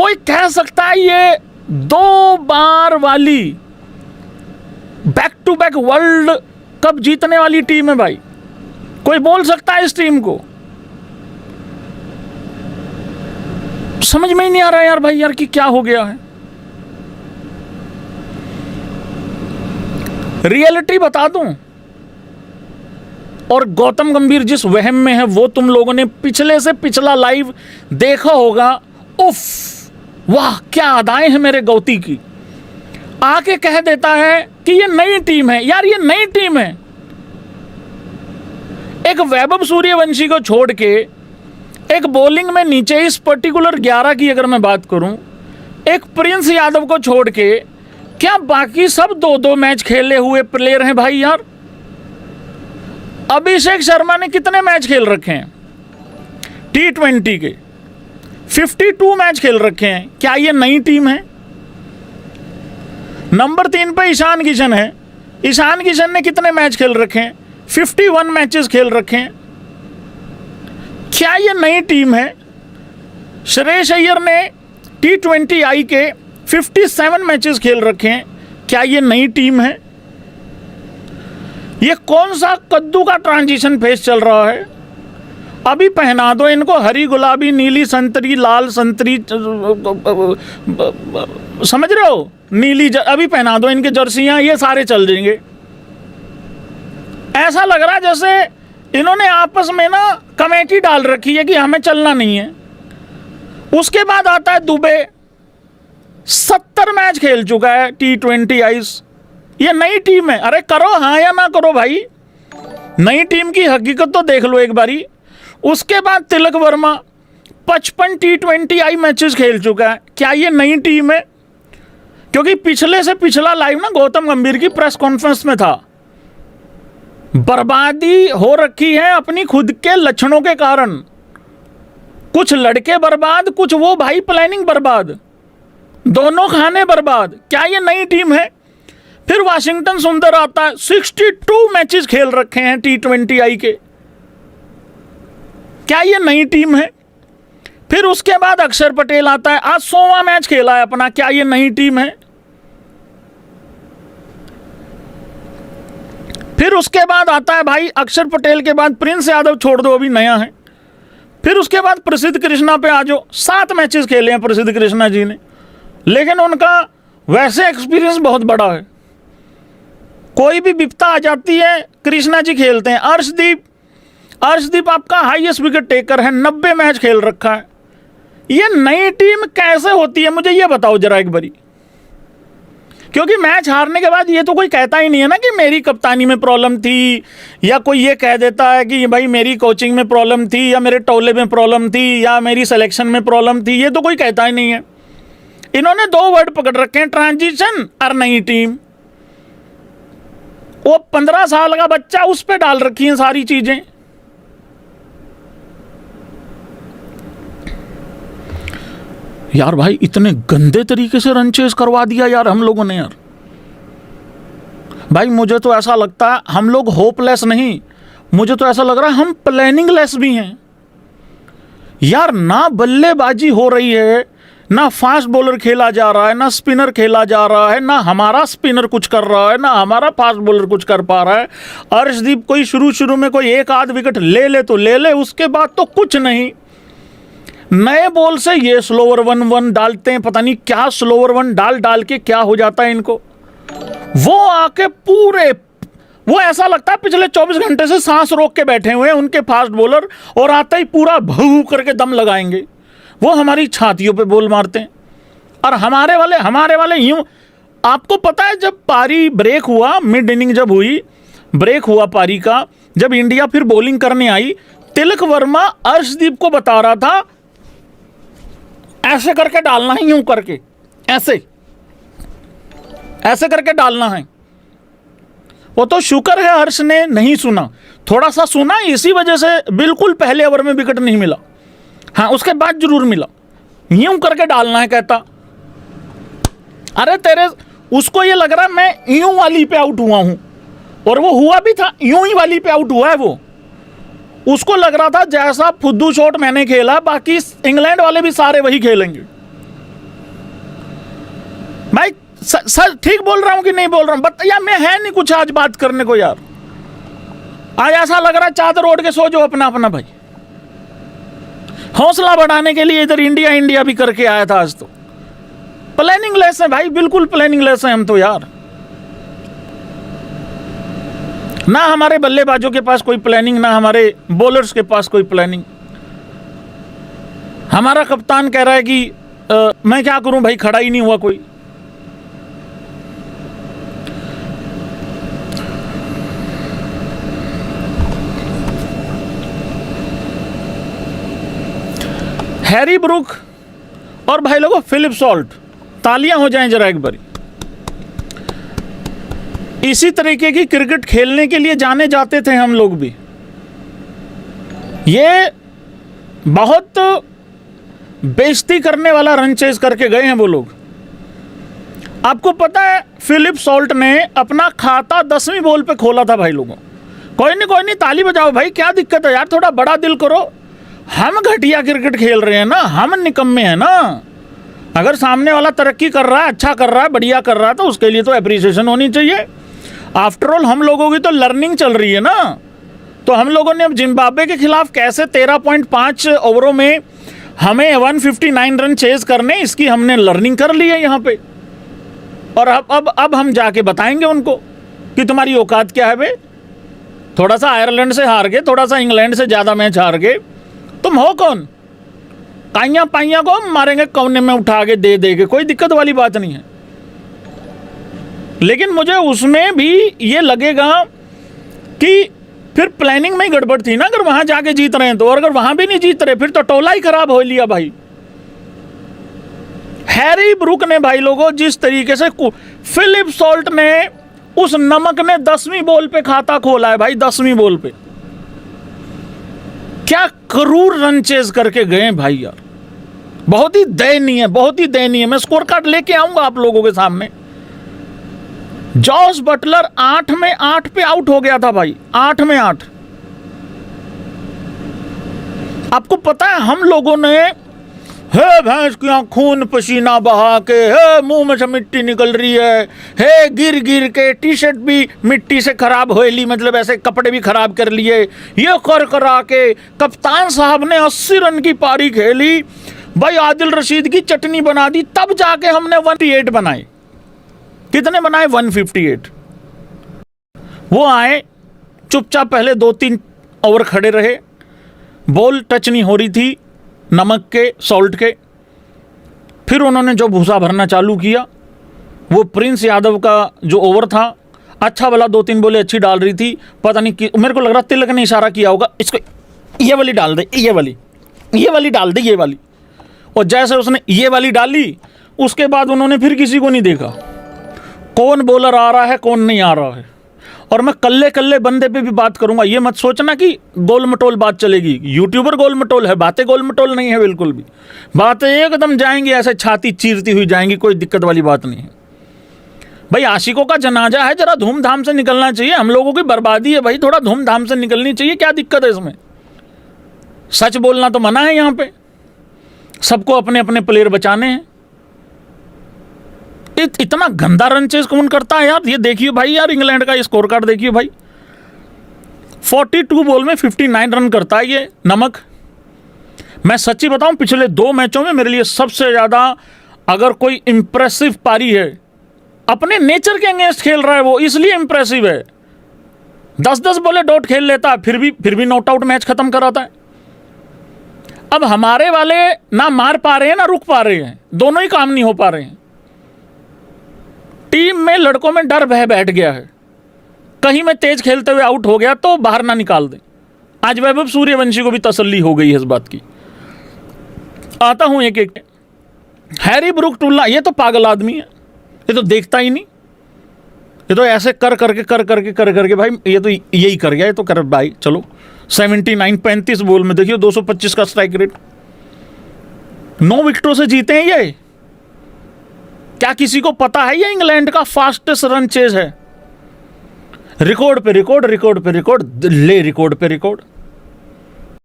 कोई कह सकता है ये 2 बार वाली back to back world cup जीतने वाली टीम है भाई? कोई बोल सकता है इस टीम को? समझ में ही नहीं आ रहा यार भाई, यार कि क्या हो गया है। रियलिटी बता दूं, और गौतम गंभीर जिस वहम में है वो तुम लोगों ने पिछले से पिछला लाइव देखा होगा। उफ, वाह क्या अदाएं हैं मेरे गौती की। आके कह देता है कि ये नई टीम है। यार ये नई टीम है। एक वैभव सूर्यवंशी को छोड़ के, एक बॉलिंग में नीचे इस पर्टिकुलर 11 की अगर मैं बात करूं, एक प्रिंस यादव को छोड़ के, क्या बाकी सब 2-2 मैच खेले हुए प्लेयर हैं भाई? यार अभिषेक शर्मा ने कितने मैच खेल रखे हैं T20 के? 52 मैच खेल रखे हैं। क्या ये नई टीम है? नंबर 3 पे ईशान किशन है। ईशान किशन ने कितने मैच खेल रखे हैं? 51 मैचेस खेल रखे हैं। क्या ये नई टीम है? श्रेयस अय्यर ने T20I के 57 मैचेस खेल रखे हैं। क्या ये नई टीम है? ये कौन सा कद्दू का ट्रांजिशन फेज चल रहा है? अभी पहना दो इनको हरी, गुलाबी, नीली, संतरी, लाल, संतरी, समझ रहे हो, नीली अभी पहना दो इनके जर्सियां, ये सारे चल जाएंगे। ऐसा लग रहा है जैसे इन्होंने आपस में ना कमेटी डाल रखी है कि हमें चलना नहीं है। उसके बाद आता है दुबे, 70 मैच खेल चुका है T20I। ये नई टीम है? अरे करो हाँ या ना करो भाई, नई टीम की हकीकत तो देख लो एक बारी। उसके बाद तिलक वर्मा 55 T20I मैचेस खेल चुका है। क्या ये नई टीम है? क्योंकि पिछले से पिछला लाइव ना गौतम गंभीर की प्रेस कॉन्फ्रेंस में था। बर्बादी हो रखी है अपनी खुद के लक्षणों के कारण। कुछ लड़के बर्बाद, कुछ वो भाई प्लानिंग बर्बाद, दोनों खाने बर्बाद। क्या ये नई टीम है? फिर वाशिंगटन सुंदर आता है, 62 मैचेस खेल रखे हैं T20I के। क्या ये नई टीम है? फिर उसके बाद अक्षर पटेल आता है, आज 100वां मैच खेला है अपना। क्या ये नई टीम है? फिर उसके बाद आता है भाई अक्षर पटेल के बाद प्रिंस यादव, छोड़ दो अभी नया है। फिर उसके बाद प्रसिद्ध कृष्णा पे आ जाओ, 7 मैचेस खेले हैं प्रसिद्ध कृष्णा जी ने, लेकिन उनका वैसे एक्सपीरियंस बहुत बड़ा है। कोई भी विपता आ जाती है कृष्णा जी खेलते हैं। अर्शदीप आपका हाईएस्ट विकेट टेकर है, 90 मैच खेल रखा है। ये नई टीम कैसे होती है मुझे ये बताओ जरा एक बारी। क्योंकि मैच हारने के बाद ये तो कोई कहता ही नहीं है ना कि मेरी कप्तानी में प्रॉब्लम थी, या कोई ये कह देता है कि भाई मेरी कोचिंग में प्रॉब्लम थी, या मेरे टोले में प्रॉब्लम थी, या मेरी सिलेक्शन में प्रॉब्लम थी। ये तो कोई कहता ही नहीं है। इन्होंने 2 वर्ड पकड़ रखे हैं, ट्रांजिशन और नई टीम। वो 15 साल का बच्चा, उस पर डाल रखी हैं सारी चीजें। यार भाई इतने गंदे तरीके से रन चेस करवा दिया यार हम लोगों ने। यार भाई मुझे तो ऐसा लगता है हम लोग होपलेस नहीं, मुझे तो ऐसा लग रहा है हम प्लानिंगलेस भी हैं यार। ना बल्लेबाजी हो रही है, ना फास्ट बॉलर खेला जा रहा है, ना स्पिनर खेला जा रहा है, ना हमारा स्पिनर कुछ कर रहा है, ना हमारा फास्ट बॉलर कुछ कर पा रहा है। अर्शदीप कोई शुरू में कोई 1-8 विकेट ले तो ले ले, उसके बाद तो कुछ नहीं। नए बॉल से ये स्लोवर 1-1 डालते हैं, पता नहीं क्या स्लोवर 1 डाल के क्या हो जाता है इनको। वो आके पूरे, वो ऐसा लगता है पिछले 24 घंटे से सांस रोक के बैठे हुए हैं उनके फास्ट बॉलर, और आते ही पूरा भू करके दम लगाएंगे। वो हमारी छातियों पे बॉल मारते हैं। और हमारे वाले यूं, आपको पता है जब पारी ब्रेक हुआ, मिड इनिंग जब हुई, ब्रेक हुआ पारी का, जब इंडिया फिर बॉलिंग करने आई, तिलक वर्मा अर्शदीप को बता रहा था ऐसे करके डालना है, यूं करके, ऐसे करके डालना है। वो तो शुक्र है हर्ष ने नहीं सुना, थोड़ा सा सुना, इसी वजह से बिल्कुल पहले ओवर में विकेट नहीं मिला। हाँ उसके बाद जरूर मिला। यूं करके डालना है कहता। अरे तेरे, उसको ये लग रहा है मैं यूं वाली पे आउट हुआ हूं, और वो हुआ भी था, यूं ही वाली पे आउट हुआ है वो। उसको लग रहा था जैसा फुद्दू शॉट मैंने खेला बाकी इंग्लैंड वाले भी सारे वही खेलेंगे। सर ठीक बोल रहा हूं कि नहीं बोल रहा हूं? बट यार मैं है नहीं कुछ आज बात करने को यार। आज ऐसा लग रहा है चादर ओढ़ के सो जाओ अपना अपना भाई। हौसला बढ़ाने के लिए इधर इंडिया इंडिया भी करके आया था। आज तो प्लानिंग लेस है भाई, बिल्कुल प्लानिंग लेस है हम तो यार। ना हमारे बल्लेबाजों के पास कोई प्लानिंग, ना हमारे बॉलर्स के पास कोई प्लानिंग। हमारा कप्तान कह रहा है कि मैं क्या करूं भाई, खड़ा ही नहीं हुआ कोई। हैरी ब्रूक और भाई लोगों फिलिप सॉल्ट, तालियां हो जाएं जरा एक बारी। इसी तरीके की क्रिकेट खेलने के लिए जाने जाते थे हम लोग भी। ये बहुत बेइज्जती करने वाला रन चेज करके गए हैं वो लोग। आपको पता है फिलिप सॉल्ट ने अपना खाता 10वीं बॉल पे खोला था भाई लोगों। कोई नहीं ताली बजाओ भाई, क्या दिक्कत है यार, थोड़ा बड़ा दिल करो। हम घटिया क्रिकेट खेल रहे हैं ना, हम निकम्मे हैं ना। अगर सामने वाला तरक्की कर रहा है, अच्छा कर रहा है, बढ़िया कर रहा है, तो उसके लिए तो एप्रिसिएशन होनी चाहिए। आफ्टर ऑल हम लोगों की तो लर्निंग चल रही है ना। तो हम लोगों ने अब जिम्बाब्वे के खिलाफ कैसे 13.5 ओवरों में हमें 159 रन चेज करने, इसकी हमने लर्निंग कर ली है यहाँ पे। और अब हम जाके बताएंगे उनको कि तुम्हारी औकात क्या है बे। थोड़ा सा आयरलैंड से हार गए, थोड़ा सा इंग्लैंड से ज़्यादा मैच हार गए, तुम हो कौन? काइयाँ पाइयाँ को मारेंगे कोने में उठा के दे देंगे, कोई दिक्कत वाली बात नहीं है। लेकिन मुझे उसमें भी ये लगेगा कि फिर प्लानिंग में ही गड़बड़ थी ना। अगर वहां जाके जीत रहे हैं तो, और अगर वहां भी नहीं जीत रहे फिर तो टोला ही खराब हो लिया भाई। हैरी ब्रूक ने भाई लोगों जिस तरीके से, फिलिप सॉल्ट ने, उस नमक ने 10वीं बॉल पे खाता खोला है भाई। 10वीं बॉल पे क्या क्रूर रन चेज करके गए भाई यार। बहुत ही दयनीय, बहुत ही दयनीय। मैं स्कोर कार्ड लेके आऊंगा आप लोगों के सामने। जॉस बटलर 8 में 8 पे आउट हो गया था भाई, 8 में 8। आपको पता है हम लोगों ने हे भैंस की खून पसीना बहा के, हे मुंह में से मिट्टी निकल रही है, हे गिर गिर के टी शर्ट भी मिट्टी से खराब हो ली, मतलब ऐसे कपड़े भी खराब कर लिए, ये कर करा के कप्तान साहब ने 80 रन की पारी खेली भाई। आदिल रशीद की चटनी बना दी, तब जाके हमने 158 बनाए। कितने बनाए? 158। वो आए चुपचाप, पहले 2-3 ओवर खड़े रहे, बॉल टच नहीं हो रही थी नमक के, सॉल्ट के। फिर उन्होंने जो भूसा भरना चालू किया, वो प्रिंस यादव का जो ओवर था, अच्छा वाला 2-3 बॉलें अच्छी डाल रही थी। पता नहीं, मेरे को लग रहा तिलक ने इशारा किया होगा, इसको ये वाली डाल दे, ये वाली डाल दे, ये वाली। और जैसे उसने ये वाली डाली, उसके बाद उन्होंने फिर किसी को नहीं देखा कौन बॉलर आ रहा है कौन नहीं आ रहा है। और मैं कल्ले कल्ले बंदे पे भी बात करूंगा, ये मत सोचना कि गोल मटोल बात चलेगी। यूट्यूबर गोल मटोल है, बातें गोल मटोल नहीं है बिल्कुल भी। बातें एकदम जाएंगी ऐसे छाती चीरती हुई जाएंगी, कोई दिक्कत वाली बात नहीं है भाई। आशिकों का जनाजा है, जरा धूमधाम से निकलना चाहिए। हम लोगों की बर्बादी है भाई, थोड़ा धूमधाम से निकलनी चाहिए। क्या दिक्कत है इसमें? सच बोलना तो मना है यहाँ पे, सबको अपने अपने प्लेयर बचाने हैं। इतना गंदा रन चेज कौन करता है यार? ये देखिए भाई यार, इंग्लैंड का स्कोर कार्ड देखिए भाई, 42 बॉल में 59 रन करता है ये नमक। मैं सच्ची बताऊं, पिछले 2 मैचों में मेरे लिए सबसे ज्यादा अगर कोई इंप्रेसिव पारी है, अपने नेचर के अगेंस्ट खेल रहा है वो, इसलिए इंप्रेसिव है। 10-10 बॉलें डॉट खेल लेता है, फिर भी नॉट आउट मैच खत्म कराता है। अब हमारे वाले ना मार पा रहे हैं ना रुक पा रहे हैं, दोनों ही काम नहीं हो पा रहे हैं। टीम में लड़कों में डर बह बैठ गया है, कहीं मैं तेज खेलते हुए आउट हो गया तो बाहर ना निकाल दें। आज वैभव सूर्यवंशी को भी तसल्ली हो गई है इस बात की। आता हूं एक एक। हैरी ब्रूक टुल्ला, ये तो पागल आदमी है, ये तो देखता ही नहीं, ये तो ऐसे कर करके भाई, ये तो यही कर गया, ये तो कर भाई। चलो 35 बॉल में देखिए 225 का स्ट्राइक रेट, 9 विकेटों से जीते हैं ये। क्या किसी को पता है ये इंग्लैंड का फास्टेस्ट रन चेज है? रिकॉर्ड पे रिकॉर्ड, रिकॉर्ड पे रिकॉर्ड, ले रिकॉर्ड पे रिकॉर्ड।